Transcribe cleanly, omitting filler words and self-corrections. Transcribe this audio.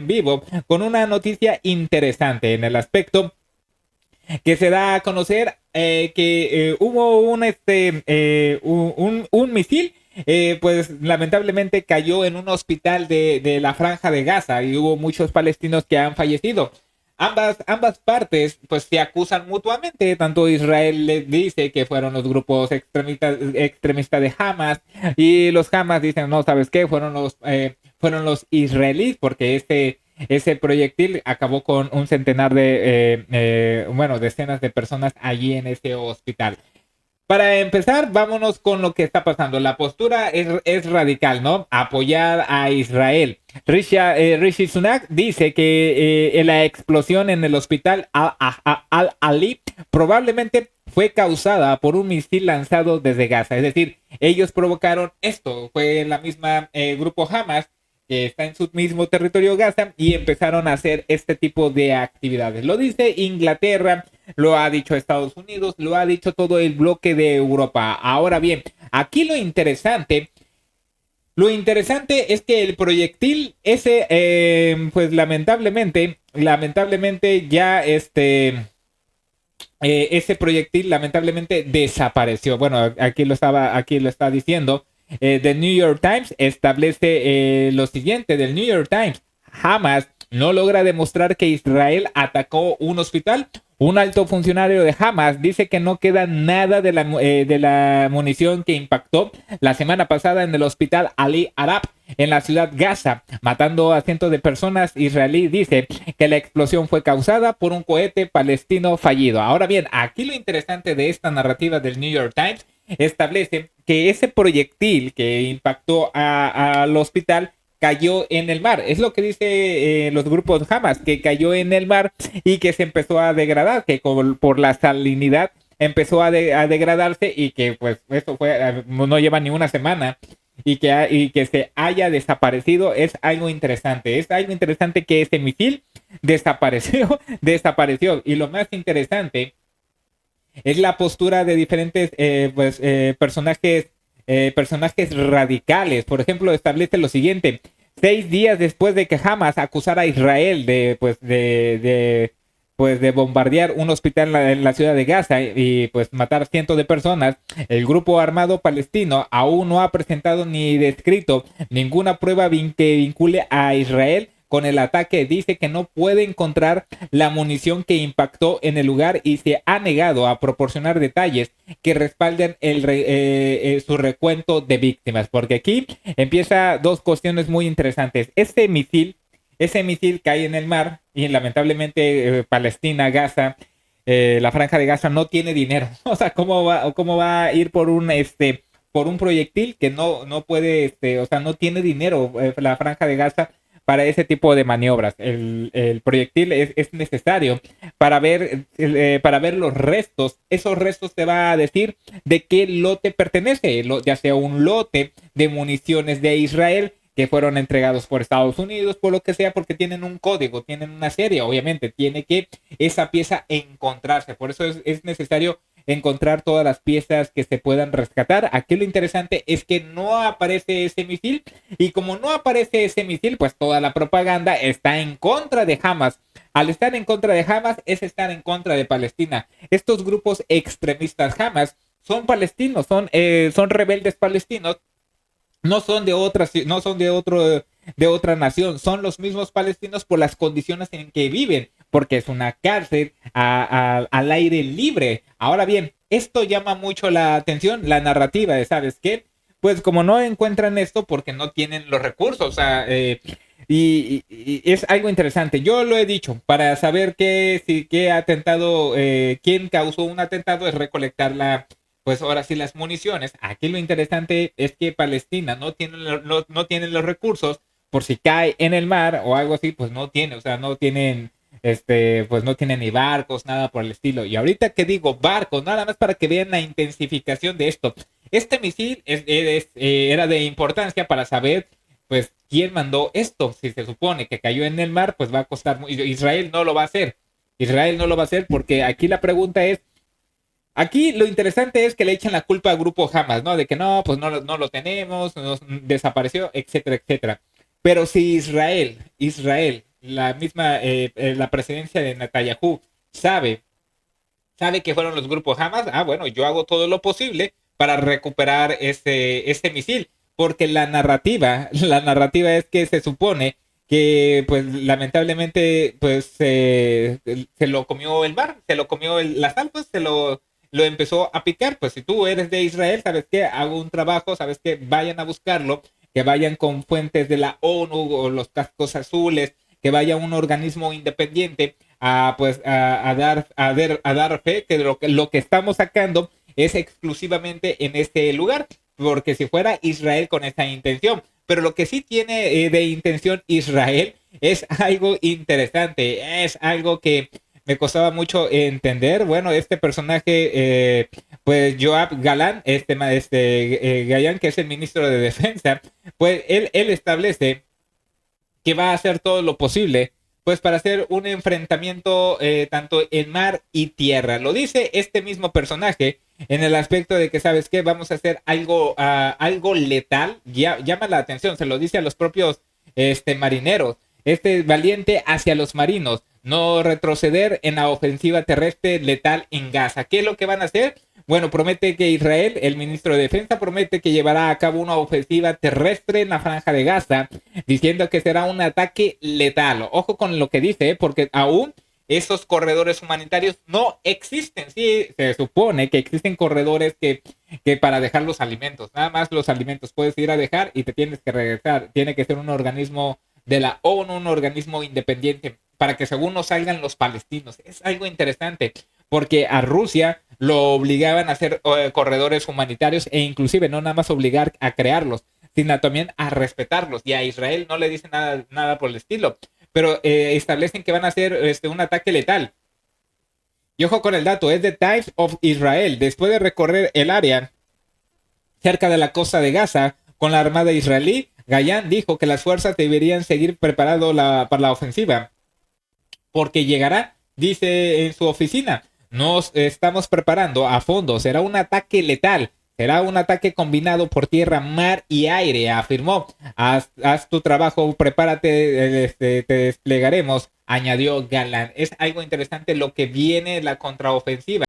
vivo con una noticia interesante en el aspecto que se da a conocer que hubo un misil, pues lamentablemente cayó en un hospital de la Franja de Gaza y hubo muchos palestinos que han fallecido. Ambas partes pues se acusan mutuamente, tanto Israel le dice que fueron los grupos extremistas de Hamas y los Hamas dicen, no, ¿sabes qué? Fueron los israelíes porque ese proyectil acabó con un centenar bueno, decenas de personas allí en ese hospital. Para empezar, vámonos con lo que está pasando. La postura es radical, ¿no? Apoyar a Israel. Rishi Sunak dice que la explosión en el hospital Al-Ali probablemente fue causada por un misil lanzado desde Gaza. Es decir, ellos provocaron esto. Fue la misma grupo Hamas que está en su mismo territorio Gaza y empezaron a hacer este tipo de actividades. Lo dice Inglaterra, lo ha dicho Estados Unidos, lo ha dicho todo el bloque de Europa. Ahora bien, aquí lo interesante es que el proyectil ese, pues lamentablemente ya ese proyectil lamentablemente desapareció. Bueno, aquí lo está diciendo. The New York Times establece lo siguiente del New York Times. Hamas no logra demostrar que Israel atacó un hospital. Un alto funcionario de Hamas dice que no queda nada de la munición que impactó la semana pasada en el hospital Ali Arab en la ciudad Gaza, matando a cientos de personas. Israelí dice que la explosión fue causada por un cohete palestino fallido. Ahora bien, aquí lo interesante de esta narrativa del New York Times establece que ese proyectil que impactó al hospital cayó en el mar. Es lo que dice los grupos Hamas, que cayó en el mar y que se empezó a degradar, que por la salinidad empezó a degradarse y que pues eso no lleva ni una semana y que se haya desaparecido. Es algo interesante. Es algo interesante que ese misil desapareció. Y lo más interesante es la postura de diferentes personajes radicales. Por ejemplo, establece lo siguiente: 6 días después de que Hamas acusara a Israel de bombardear un hospital en la ciudad de Gaza y pues matar cientos de personas, el grupo armado palestino aún no ha presentado ni descrito ninguna prueba que vincule a Israel con el ataque. Dice que no puede encontrar la munición que impactó en el lugar y se ha negado a proporcionar detalles que respalden su recuento de víctimas. Porque aquí empieza dos cuestiones muy interesantes. Ese misil cae en el mar y lamentablemente Palestina, Gaza, la franja de Gaza no tiene dinero. O sea, cómo va a ir por un proyectil que no puede, o sea, no tiene dinero la franja de Gaza para ese tipo de maniobras? El proyectil es necesario para ver los restos. Esos restos te va a decir de qué lote pertenece, ya sea un lote de municiones de Israel que fueron entregados por Estados Unidos, por lo que sea, porque tienen un código, tienen una serie, obviamente, tiene que esa pieza encontrarse. Por eso es necesario encontrar todas las piezas que se puedan rescatar. Aquí lo interesante es que no aparece ese misil y como no aparece ese misil, pues toda la propaganda está en contra de Hamas. Al estar en contra de Hamas es estar en contra de Palestina. Estos grupos extremistas Hamas son palestinos, son rebeldes palestinos, no son de otra nación, son los mismos palestinos por las condiciones en que viven, porque es una cárcel al aire libre. Ahora bien, esto llama mucho la atención, la narrativa de, ¿sabes qué? Pues como no encuentran esto porque no tienen los recursos, o sea, y es algo interesante. Yo lo he dicho, para saber qué atentado, quién causó un atentado es recolectar pues ahora sí las municiones. Aquí lo interesante es que Palestina no tiene los recursos por si cae en el mar o algo así, pues no tiene, o sea, no tienen, pues no tienen ni barcos, nada por el estilo. Y ahorita que digo barcos, nada más para que vean la intensificación de esto. Este misil era de importancia para saber, pues, quién mandó esto. Si se supone que cayó en el mar, pues va a costar. Israel no lo va a hacer. Israel no lo va a hacer porque aquí la pregunta es, aquí lo interesante es que le echan la culpa al grupo Hamas, ¿no? De que no, pues no lo tenemos, desapareció, etcétera, etcétera. Pero si Israel la misma, la presidencia de Netanyahu sabe que fueron los grupos Hamas, bueno, yo hago todo lo posible para recuperar este misil, porque la narrativa es que se supone que, pues, lamentablemente, pues, se lo comió el mar, se lo comió la sal, pues, lo empezó a picar. Pues si tú eres de Israel, ¿sabes qué? Hago un trabajo, ¿sabes qué? Vayan a buscarlo, que vayan con fuentes de la ONU o los cascos azules, que vaya un organismo independiente pues a dar fe que lo que estamos sacando es exclusivamente en este lugar, porque si fuera Israel con esta intención, pero lo que sí tiene de intención Israel es algo interesante, es algo que me costaba mucho entender. Bueno, este personaje, pues Joab Galán, Galán, que es el ministro de Defensa, pues él establece que va a hacer todo lo posible pues para hacer un enfrentamiento tanto en mar y tierra. Lo dice este mismo personaje en el aspecto de que, ¿sabes qué? Vamos a hacer algo letal. Llama la atención, se lo dice a los propios marineros. Este valiente hacia los marinos. No retroceder en la ofensiva terrestre letal en Gaza. ¿Qué es lo que van a hacer? Bueno, promete que Israel, el ministro de Defensa, promete que llevará a cabo una ofensiva terrestre en la franja de Gaza, diciendo que será un ataque letal. Ojo con lo que dice, porque aún esos corredores humanitarios no existen. Sí, se supone que existen corredores que para dejar los alimentos, nada más los alimentos puedes ir a dejar y te tienes que regresar. Tiene que ser un organismo de la ONU, un organismo independiente, para que según no salgan los palestinos. Es algo interesante, porque a Rusia lo obligaban a hacer corredores humanitarios e inclusive no nada más obligar a crearlos, sino también a respetarlos. Y a Israel no le dicen nada por el estilo, pero establecen que van a hacer un ataque letal. Y ojo con el dato, es The Times of Israel. Después de recorrer el área cerca de la costa de Gaza con la armada israelí, Gayán dijo que las fuerzas deberían seguir preparando para la ofensiva, porque llegará, dice en su oficina. Nos estamos preparando a fondo. Será un ataque letal. Será un ataque combinado por tierra, mar y aire, afirmó. Haz tu trabajo, prepárate, te desplegaremos, añadió Galán. Es algo interesante lo que viene la contraofensiva.